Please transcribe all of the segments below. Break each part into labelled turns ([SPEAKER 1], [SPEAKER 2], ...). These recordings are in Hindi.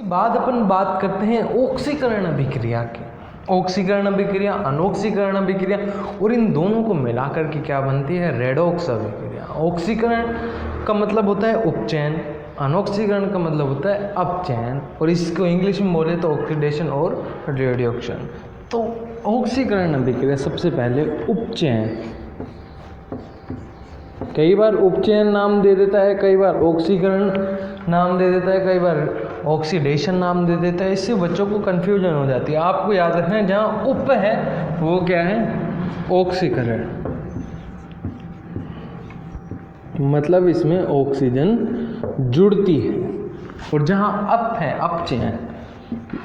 [SPEAKER 1] बाद अपन बात करते हैं ऑक्सीकरण अभिक्रिया की। ऑक्सीकरण अभिक्रिया, अनऑक्सीकरण अभिक्रिया, और इन दोनों को मिलाकर के क्या बनती है? रेडॉक्स अभिक्रिया। ऑक्सीकरण का मतलब होता है उपचयन, अनऑक्सीकरण का मतलब होता है अपचयन, और इसको इंग्लिश में बोले तो ऑक्सीडेशन और रिडक्शन। तो ऑक्सीकरण अभिक्रिया सबसे पहले उपचयन, कई बार उपचयन नाम दे देता है, कई बार ऑक्सीकरण नाम दे देता है, कई बार ऑक्सीडेशन नाम दे देता है। इससे बच्चों को कन्फ्यूजन हो जाती है। आपको याद रखना है जहाँ उप है वो क्या है? ऑक्सीकरण, मतलब इसमें ऑक्सीजन जुड़ती है, और जहाँ अप है अपचयन,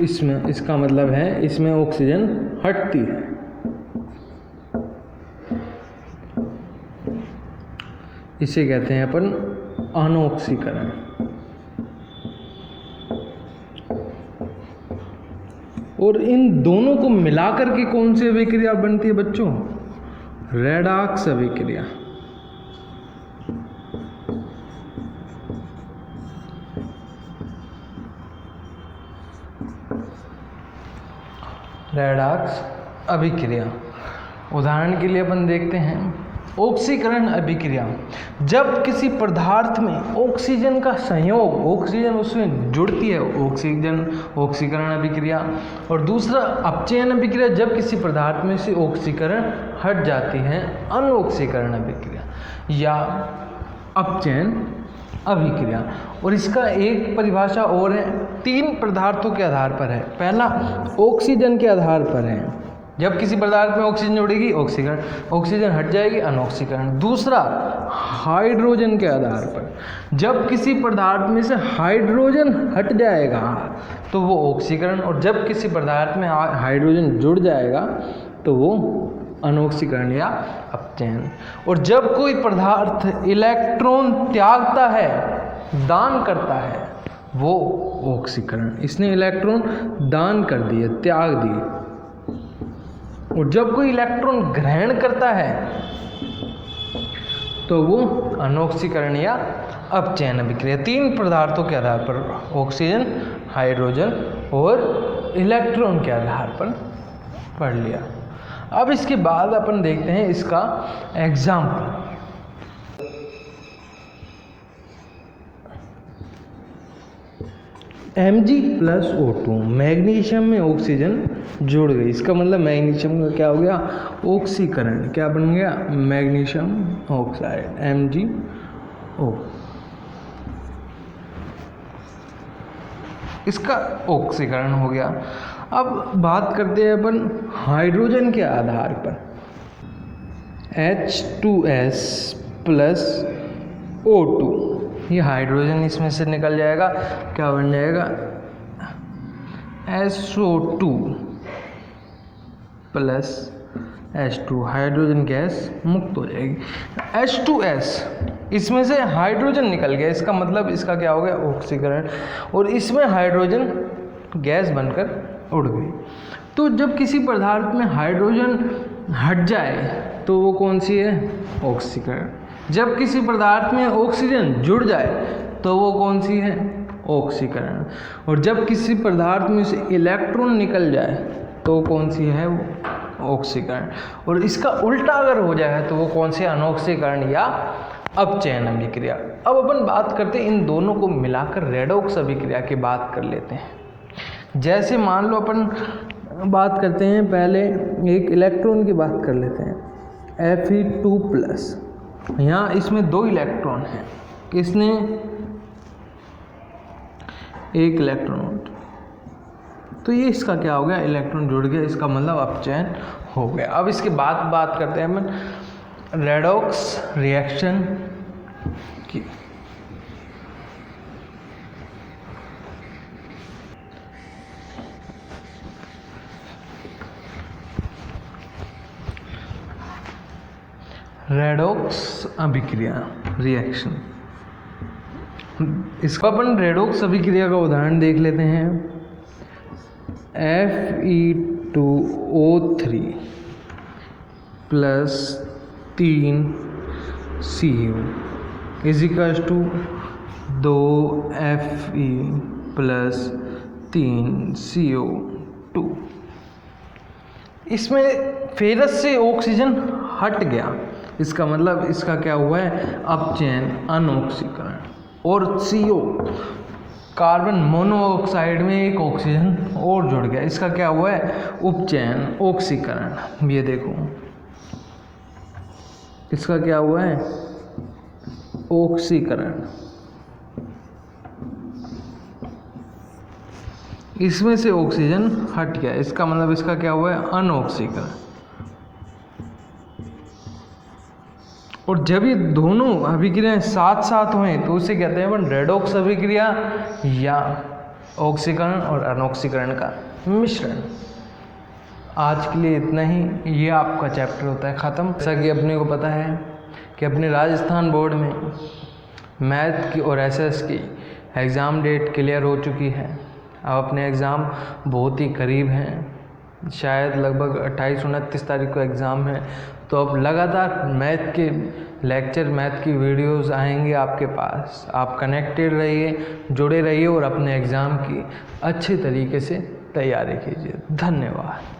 [SPEAKER 1] इसमें इसका मतलब है इसमें ऑक्सीजन हटती है। इसे कहते हैं अपन अनऑक्सीकरण। और इन दोनों को मिलाकर के कौन सी अभिक्रिया बनती है बच्चों? रेडॉक्स अभिक्रिया। रेडॉक्स अभिक्रिया। उदाहरण के लिए अपन देखते हैं ऑक्सीकरण अभिक्रिया। जब किसी पदार्थ में ऑक्सीजन का संयोग, ऑक्सीजन उसमें जुड़ती है, ऑक्सीजन ऑक्सीकरण अभिक्रिया। और दूसरा अपचयन अभिक्रिया, जब किसी पदार्थ में से ऑक्सीकरण हट जाती है, अनऑक्सीकरण अभिक्रिया या अपचयन अभिक्रिया। और इसका एक परिभाषा और है, 3 पदार्थों के आधार पर है। पहला ऑक्सीजन के आधार पर है, जब किसी पदार्थ में ऑक्सीजन जुड़ेगी ऑक्सीकरण, ऑक्सीजन हट जाएगी अनऑक्सीकरण। दूसरा हाइड्रोजन के आधार पर, जब किसी पदार्थ में से हाइड्रोजन हट जाएगा तो वो ऑक्सीकरण, और जब किसी पदार्थ में हाइड्रोजन जुड़ जाएगा तो वो अनऑक्सीकरण या अपचयन। और जब कोई पदार्थ इलेक्ट्रॉन त्यागता है, दान करता है, वो ऑक्सीकरण। इसने इलेक्ट्रॉन दान कर दिए, त्याग दिए। और जब कोई इलेक्ट्रॉन ग्रहण करता है तो वो अनऑक्सीकरण या अपचयन अभिक्रिया। 3 पदार्थों के आधार पर, ऑक्सीजन, हाइड्रोजन और इलेक्ट्रॉन के आधार पर पढ़ लिया। अब इसके बाद अपन देखते हैं इसका एग्जाम्पल। Mg+O2, मैग्नीशियम में ऑक्सीजन जुड़ गई। इसका मतलब मैग्नीशियम का क्या हो गया? ऑक्सीकरण। क्या बन गया? Magnesium oxide, MgO। इसका ऑक्सीकरण हो गया। अब बात करते हैं अपन हाइड्रोजन के आधार पर। H2S + O2, ये हाइड्रोजन इसमें से निकल जाएगा, क्या बन जाएगा? SO2 + H2, हाइड्रोजन गैस मुक्त हो जाएगी। H2S, इसमें से हाइड्रोजन निकल गया, इसका मतलब इसका क्या हो गया? ऑक्सीकरण, और इसमें हाइड्रोजन गैस बनकर उड़ गई। तो जब किसी पदार्थ में हाइड्रोजन हट जाए तो वो कौन सी है? ऑक्सीकरण। जब किसी पदार्थ में ऑक्सीजन जुड़ जाए तो वो कौन सी है? ऑक्सीकरण। और जब किसी पदार्थ में से इलेक्ट्रॉन निकल जाए तो कौन सी है? वो ऑक्सीकरण। और इसका उल्टा अगर हो जाए तो वो कौन सी? अनऑक्सीकरण या अपचयन अभिक्रिया। अब अपन बात करते हैं इन दोनों को मिलाकर रेडॉक्स अभिक्रिया की बात कर लेते हैं। जैसे मान लो अपन बात करते हैं, पहले एक इलेक्ट्रॉन की बात कर लेते हैं, Fe2+। यहाँ इसमें 2 इलेक्ट्रॉन हैं, इसने एक इलेक्ट्रॉन, तो ये इसका क्या हो गया? इलेक्ट्रॉन जुड़ गया, इसका मतलब अपचयन हो गया। अब इसके बाद बात करते हैं हम रेडॉक्स रिएक्शन की। रेडॉक्स अभिक्रिया रिएक्शन, इसका अपन रेडॉक्स अभिक्रिया का उदाहरण देख लेते हैं। Fe2O3 + 3Cu = 2Fe + 3 CO2। इसमें फेरस से ऑक्सीजन हट गया, इसका मतलब इसका क्या हुआ है, अपचयन, अनऑक्सीकरण। और CO कार्बन मोनोऑक्साइड में एक ऑक्सीजन और जुड़ गया, इसका क्या हुआ है, उपचयन, ऑक्सीकरण। ये देखो इसका क्या हुआ है, ऑक्सीकरण। इसमें से ऑक्सीजन हट गया, इसका मतलब इसका क्या हुआ है, अनऑक्सीकरण। और जब ये दोनों अभिक्रियाएं साथ साथ हुए तो उसे कहते हैं अपन रेडॉक्स अभिक्रिया या ऑक्सीकरण और अनऑक्सीकरण का मिश्रण। आज के लिए इतना ही, ये आपका चैप्टर होता है ख़त्म। जैसा कि अपने को पता है कि अपने राजस्थान बोर्ड में मैथ की और SS की एग्ज़ाम डेट क्लियर हो चुकी है। अब अपने एग्ज़ाम बहुत ही करीब हैं, शायद लगभग 28-29 तारीख को एग्ज़ाम है। तो अब लगातार मैथ के लेक्चर, मैथ की वीडियोस आएंगे आपके पास। आप कनेक्टेड रहिए, जुड़े रहिए और अपने एग्ज़ाम की अच्छे तरीके से तैयारी कीजिए। धन्यवाद।